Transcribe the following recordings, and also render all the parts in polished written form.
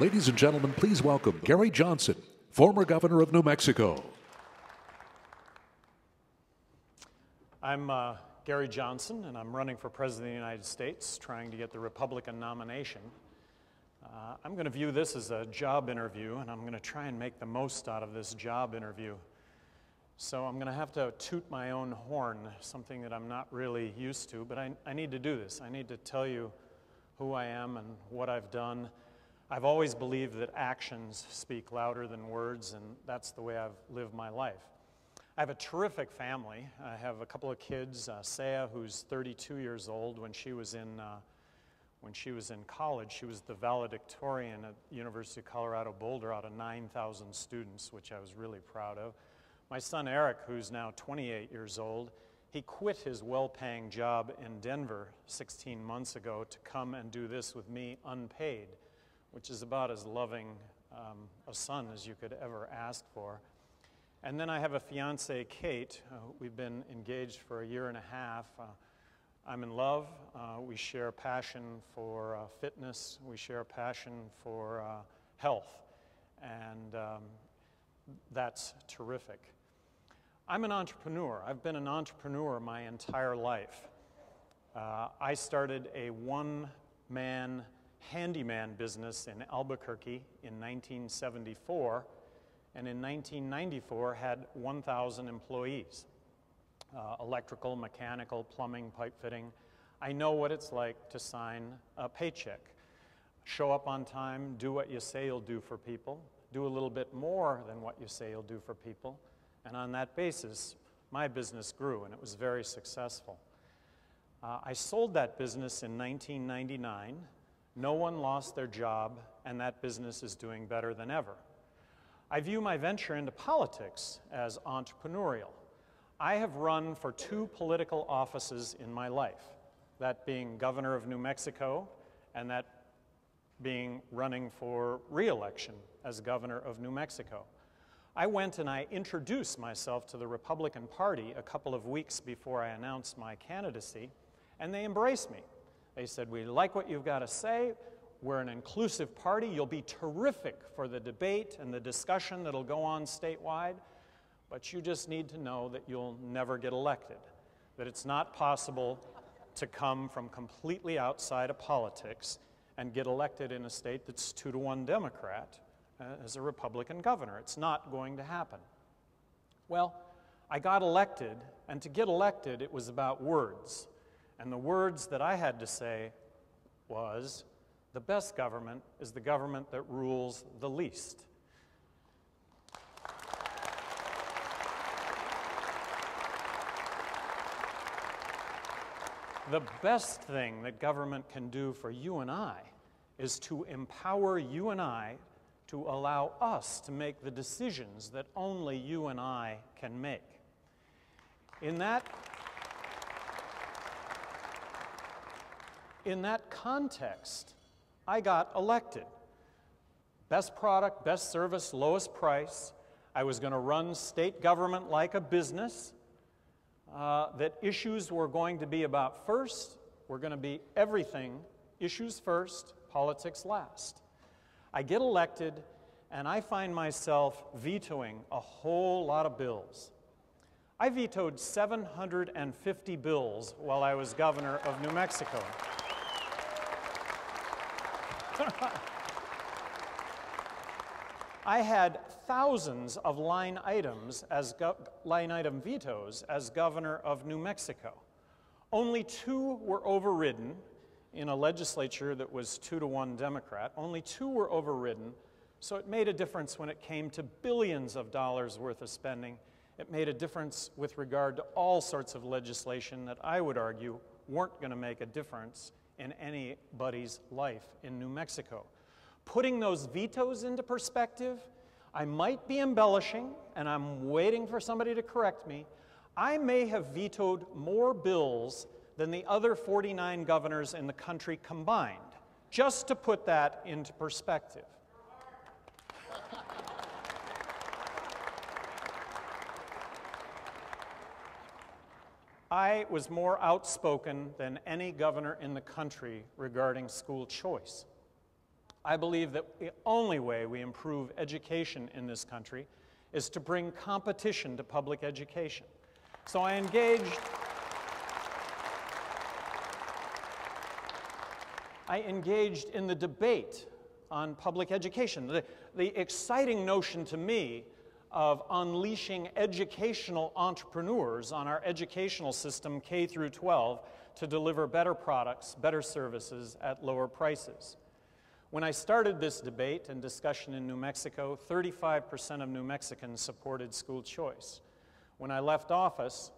Ladies and gentlemen, please welcome Gary Johnson, former governor of New Mexico. I'm Gary Johnson, and I'm running for President of the United States, trying to get the Republican nomination. I'm going to view this as a job interview, and I'm going to try and make the most out of this job interview. So I'm going to have to toot my own horn, something that I'm not really used to, but I need to do this. I need to tell you who I am and what I've done. I've always believed that actions speak louder than words, and that's the way I've lived my life. I have a terrific family. I have a couple of kids, Saya, who's 32 years old. When she was in college, she was the valedictorian at University of Colorado Boulder out of 9,000 students, which I was really proud of. My son Eric, who's now 28 years old, he quit his well-paying job in Denver 16 months ago to come and do this with me unpaid, which is about as loving a son as you could ever ask for. And then I have a fiancée, Kate. We've been engaged for a year and a half. I'm in love. We share a passion for fitness. We share a passion for health. And that's terrific. I'm an entrepreneur. I've been an entrepreneur my entire life. I started a one-man handyman business in Albuquerque in 1974. And in 1994 had 1,000 employees, electrical, mechanical, plumbing, pipe fitting. I know what it's like to sign a paycheck. Show up on time, do what you say you'll do for people, do a little bit more than what you say you'll do for people, and on that basis, my business grew, and it was very successful. I sold that business in 1999. No one lost their job, and that business is doing better than ever. I view my venture into politics as entrepreneurial. I have run for 2 political offices in my life, that being governor of New Mexico and that being running for re-election as governor of New Mexico. I went and I introduced myself to the Republican Party a couple of weeks before I announced my candidacy, and they embraced me. They said, "We like what you've got to say. We're an inclusive party. You'll be terrific for the debate and the discussion that'll go on statewide, but you just need to know that you'll never get elected, that it's not possible to come from completely outside of politics and get elected in a state that's 2-to-1 Democrat as a Republican governor. It's not going to happen." Well, I got elected, and to get elected, it was about words. And the words that I had to say was, the best government is the government that rules the least. The best thing that government can do for you and I is to empower you and I to allow us to make the decisions that only you and I can make. In that context, I got elected. Best product, best service, lowest price. I was going to run state government like a business. That issues were going to be about first. We're going to be everything, issues first, politics last. I get elected, and I find myself vetoing a whole lot of bills. I vetoed 750 bills while I was governor of New Mexico. I had thousands of line item vetoes as governor of New Mexico. Only 2 were overridden in a legislature that was 2-to-1 Democrat. Only 2 were overridden, so it made a difference when it came to billions of dollars worth of spending. It made a difference with regard to all sorts of legislation that I would argue weren't going to make a difference in anybody's life in New Mexico. Putting those vetoes into perspective, I might be embellishing, and I'm waiting for somebody to correct me. I may have vetoed more bills than the other 49 governors in the country combined, just to put that into perspective. I was more outspoken than any governor in the country regarding school choice. I believe that the only way we improve education in this country is to bring competition to public education. So I engaged in the debate on public education. The exciting notion to me of unleashing educational entrepreneurs on our educational system, K through 12, to deliver better products, better services at lower prices. When I started this debate and discussion in New Mexico, 35% of New Mexicans supported school choice. When I left office,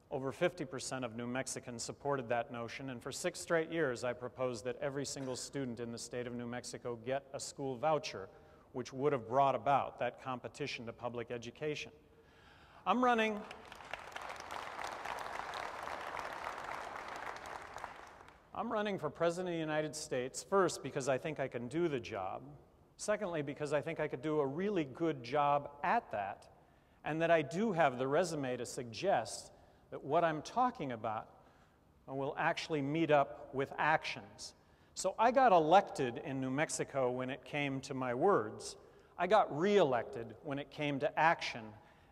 over 50% of New Mexicans supported that notion, and for 6 straight years I proposed that every single student in the state of New Mexico get a school voucher, which would have brought about that competition to public education. I'm running for President of the United States, first because I think I can do the job, secondly because I think I could do a really good job at that, and that I do have the resume to suggest that what I'm talking about will actually meet up with actions. So I got elected in New Mexico when it came to my words. I got re-elected when it came to action.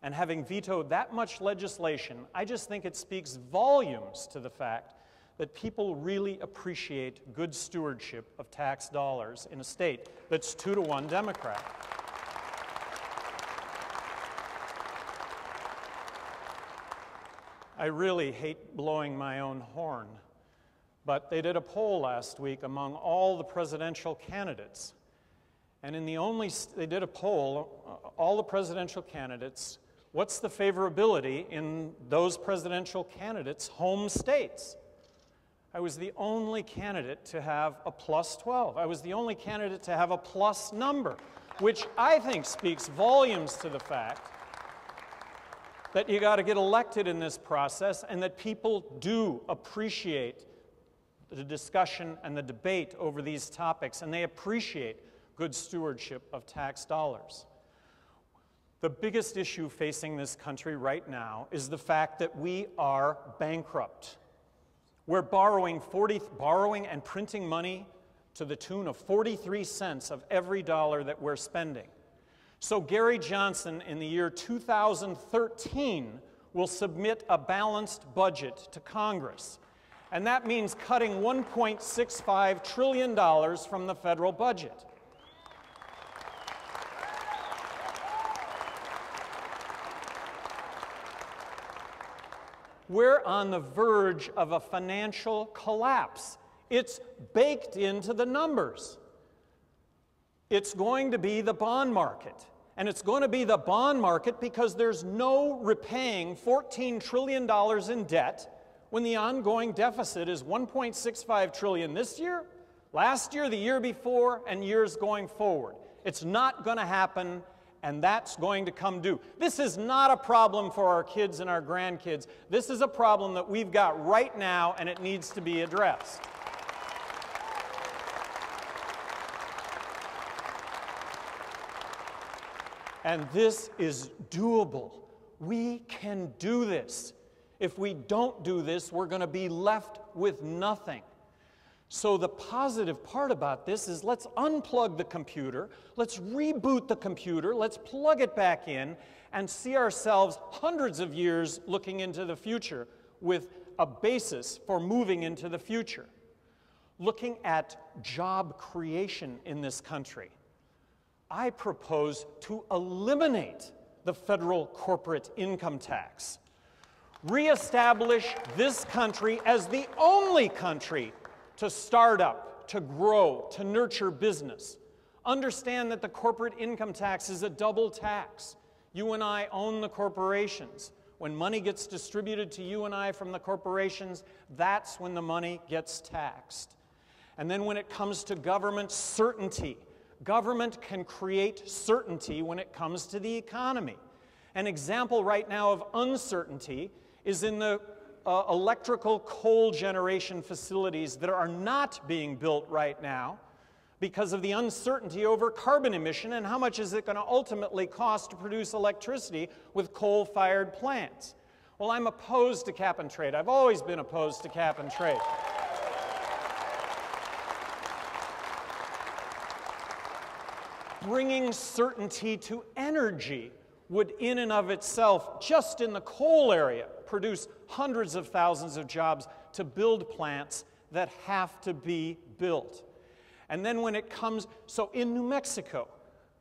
And having vetoed that much legislation, I just think it speaks volumes to the fact that people really appreciate good stewardship of tax dollars in a state that's 2-to-1 Democrat. I really hate blowing my own horn, but they did a poll last week among all the presidential candidates. And they did a poll, all the presidential candidates, what's the favorability in those presidential candidates' home states? I was the only candidate to have a plus 12. I was the only candidate to have a plus number, which I think speaks volumes to the fact that you got to get elected in this process and that people do appreciate the discussion and the debate over these topics, and they appreciate good stewardship of tax dollars. The biggest issue facing this country right now is the fact that we are bankrupt. We're borrowing and printing money to the tune of 43 cents of every dollar that we're spending. So Gary Johnson, in the year 2013, will submit a balanced budget to Congress. And that means cutting $1.65 trillion from the federal budget. We're on the verge of a financial collapse. It's baked into the numbers. It's going to be the bond market. And it's going to be the bond market because there's no repaying $14 trillion in debt when the ongoing deficit is $1.65 trillion this year, last year, the year before, and years going forward. It's not going to happen, and that's going to come due. This is not a problem for our kids and our grandkids. This is a problem that we've got right now, and it needs to be addressed. And this is doable. We can do this. If we don't do this, we're going to be left with nothing. So the positive part about this is let's unplug the computer, let's reboot the computer, let's plug it back in, and see ourselves hundreds of years looking into the future with a basis for moving into the future. Looking at job creation in this country, I propose to eliminate the federal corporate income tax, reestablish this country as the only country to start up, to grow, to nurture business. Understand that the corporate income tax is a double tax. You and I own the corporations. When money gets distributed to you and I from the corporations, that's when the money gets taxed. And then when it comes to government certainty, government can create certainty when it comes to the economy. An example right now of uncertainty is in the electrical coal generation facilities that are not being built right now because of the uncertainty over carbon emission and how much is it going to ultimately cost to produce electricity with coal-fired plants. Well, I'm opposed to cap and trade. I've always been opposed to cap and trade. Bringing certainty to energy would in and of itself, just in the coal area, produce hundreds of thousands of jobs to build plants that have to be built. And then when it comes, so in New Mexico,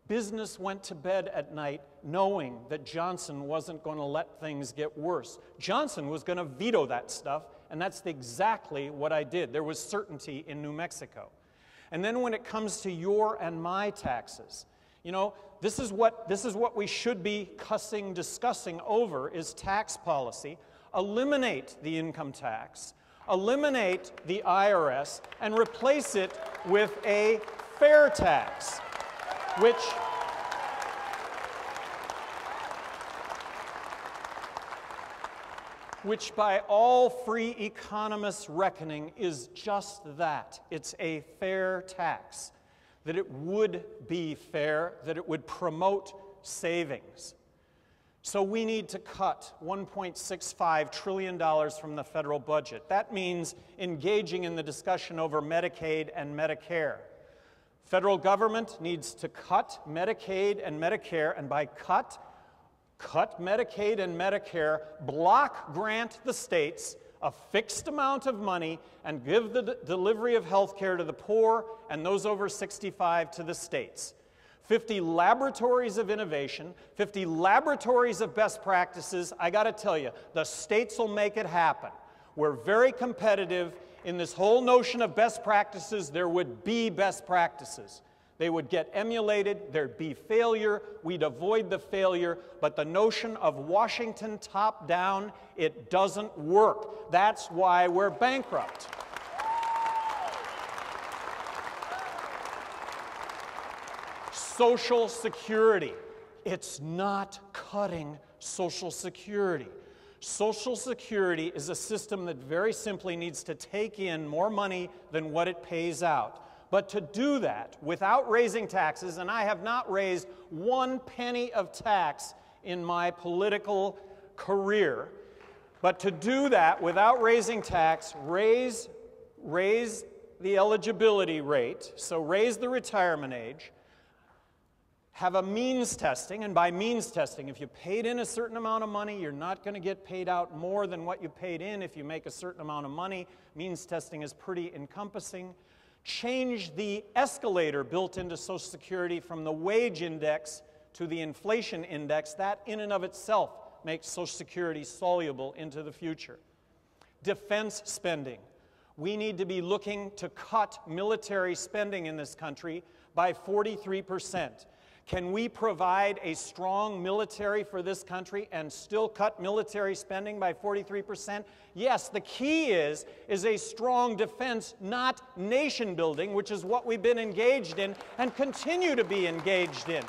business went to bed at night knowing that Johnson wasn't going to let things get worse. Johnson was going to veto that stuff, and that's exactly what I did. There was certainty in New Mexico. And then when it comes to your and my taxes, you know, this is what we should be discussing over is tax policy. Eliminate the income tax, eliminate the IRS, and replace it with a fair tax, which by all free economists' reckoning is just that. It's a fair tax, that it would be fair, that it would promote savings. So we need to cut $1.65 trillion from the federal budget. That means engaging in the discussion over Medicaid and Medicare. Federal government needs to cut Medicaid and Medicare, and by cut Medicaid and Medicare, block grant the states a fixed amount of money, and give the delivery of health care to the poor and those over 65 to the states. 50 laboratories of innovation, 50 laboratories of best practices. I got to tell you, the states will make it happen. We're very competitive in this whole notion of best practices. There would be best practices. They would get emulated, there'd be failure, we'd avoid the failure, but the notion of Washington top-down, it doesn't work. That's why we're bankrupt. Social Security. It's not cutting Social Security. Social Security is a system that very simply needs to take in more money than what it pays out. But to do that without raising taxes, and I have not raised one penny of tax in my political career, but to do that without raising tax, raise the eligibility rate, so raise the retirement age, have a means testing, and by means testing, if you paid in a certain amount of money, you're not going to get paid out more than what you paid in if you make a certain amount of money. Means testing is pretty encompassing. Change the escalator built into Social Security from the wage index to the inflation index. That in and of itself makes Social Security soluble into the future. Defense spending. We need to be looking to cut military spending in this country by 43%. Can we provide a strong military for this country and still cut military spending by 43%? Yes, the key is a strong defense, not nation building, which is what we've been engaged in and continue to be engaged in.